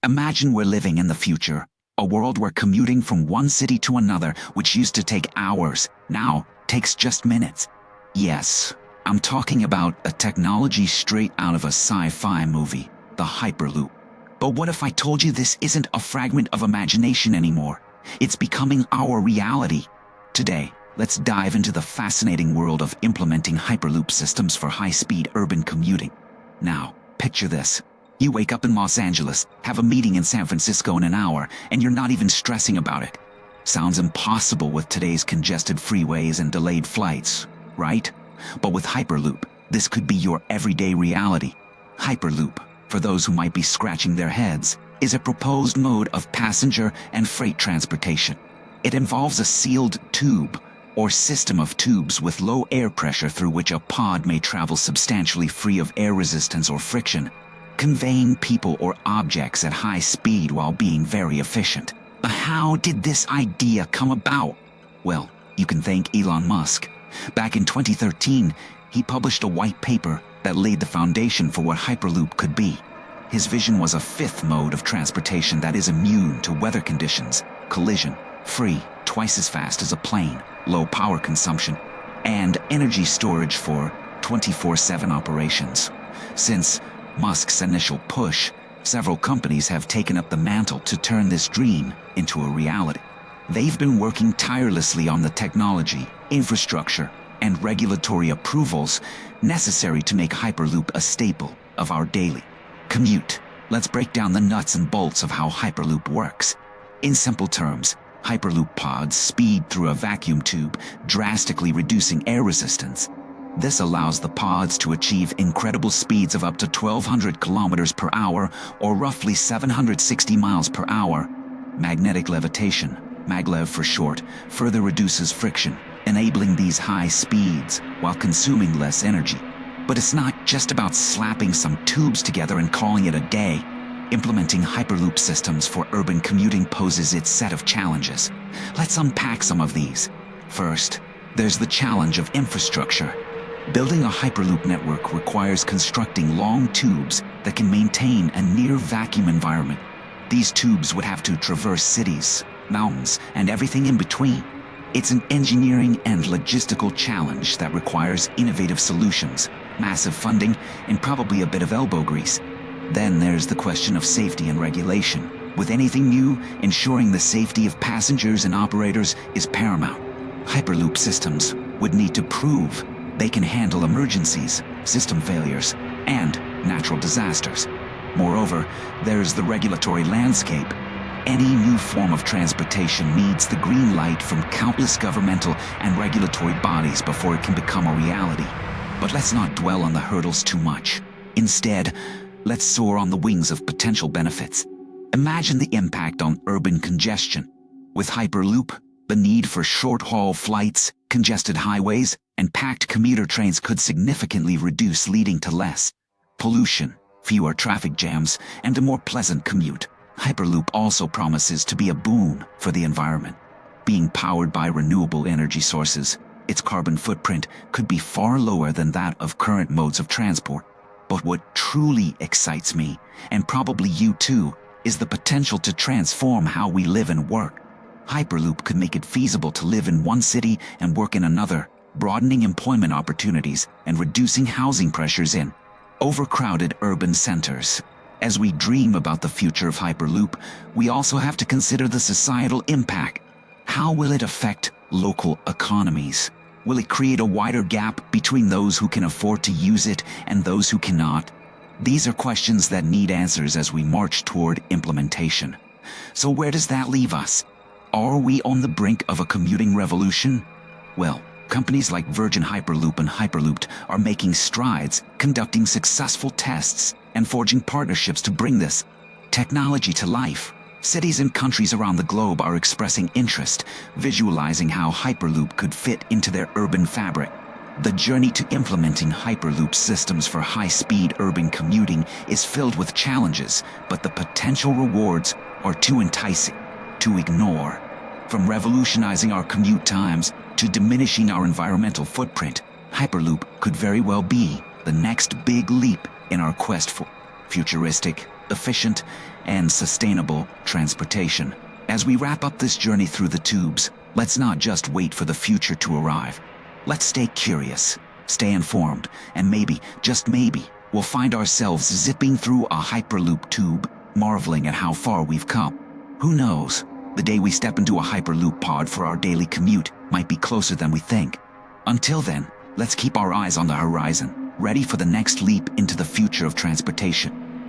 Imagine we're living in the future, a world where commuting from one city to another, which used to take hours, now takes just minutes. Yes, I'm talking about a technology straight out of a sci-fi movie, the Hyperloop. But what if I told you this isn't a fragment of imagination anymore? It's becoming our reality. Today, let's dive into the fascinating world of implementing Hyperloop systems for high-speed urban commuting. Now, picture this. You wake up in Los Angeles, have a meeting in San Francisco in an hour, and you're not even stressing about it. Sounds impossible with today's congested freeways and delayed flights, right? But with Hyperloop, this could be your everyday reality. Hyperloop, for those who might be scratching their heads, is a proposed mode of passenger and freight transportation. It involves a sealed tube, or system of tubes with low air pressure through which a pod may travel substantially free of air resistance or friction, conveying people or objects at high speed while being very efficient. But how did this idea come about? Well, you can thank Elon Musk. Back in 2013, he published a white paper that laid the foundation for what Hyperloop could be. His vision was a fifth mode of transportation that is immune to weather conditions, collision, free, twice as fast as a plane, low power consumption, and energy storage for 24/7 operations. Since Musk's initial push, several companies have taken up the mantle to turn this dream into a reality. They've been working tirelessly on the technology, infrastructure, and regulatory approvals necessary to make Hyperloop a staple of our daily commute. Let's break down the nuts and bolts of how Hyperloop works. In simple terms, Hyperloop pods speed through a vacuum tube, drastically reducing air resistance. This allows the pods to achieve incredible speeds of up to 1,200 kilometers per hour, or roughly 760 miles per hour. Magnetic levitation, maglev for short, further reduces friction, enabling these high speeds while consuming less energy. But it's not just about slapping some tubes together and calling it a day. Implementing Hyperloop systems for urban commuting poses its set of challenges. Let's unpack some of these. First, there's the challenge of infrastructure. Building a Hyperloop network requires constructing long tubes that can maintain a near-vacuum environment. These tubes would have to traverse cities, mountains, and everything in between. It's an engineering and logistical challenge that requires innovative solutions, massive funding, and probably a bit of elbow grease. Then there's the question of safety and regulation. With anything new, ensuring the safety of passengers and operators is paramount. Hyperloop systems would need to prove they can handle emergencies, system failures, and natural disasters. Moreover, there's the regulatory landscape. Any new form of transportation needs the green light from countless governmental and regulatory bodies before it can become a reality. But let's not dwell on the hurdles too much. Instead, let's soar on the wings of potential benefits. Imagine the impact on urban congestion. With Hyperloop, the need for short-haul flights, congested highways, and packed commuter trains could significantly reduce, leading to less pollution, fewer traffic jams, and a more pleasant commute. Hyperloop also promises to be a boon for the environment. Being powered by renewable energy sources, its carbon footprint could be far lower than that of current modes of transport. But what truly excites me, and probably you too, is the potential to transform how we live and work. Hyperloop could make it feasible to live in one city and work in another, broadening employment opportunities and reducing housing pressures in overcrowded urban centers. As we dream about the future of Hyperloop, we also have to consider the societal impact. How will it affect local economies? Will it create a wider gap between those who can afford to use it and those who cannot? These are questions that need answers as we march toward implementation. So where does that leave us? Are we on the brink of a commuting revolution? Well, companies like Virgin Hyperloop and HyperloopTT are making strides, conducting successful tests, and forging partnerships to bring this technology to life. Cities and countries around the globe are expressing interest, visualizing how Hyperloop could fit into their urban fabric. The journey to implementing Hyperloop systems for high-speed urban commuting is filled with challenges, but the potential rewards are too enticing to ignore. From revolutionizing our commute times to diminishing our environmental footprint, Hyperloop could very well be the next big leap in our quest for futuristic, efficient, and sustainable transportation. As we wrap up this journey through the tubes, let's not just wait for the future to arrive. Let's stay curious, stay informed, and maybe, just maybe, we'll find ourselves zipping through a Hyperloop tube, marveling at how far we've come. Who knows? The day we step into a Hyperloop pod for our daily commute might be closer than we think. Until then, let's keep our eyes on the horizon, ready for the next leap into the future of transportation.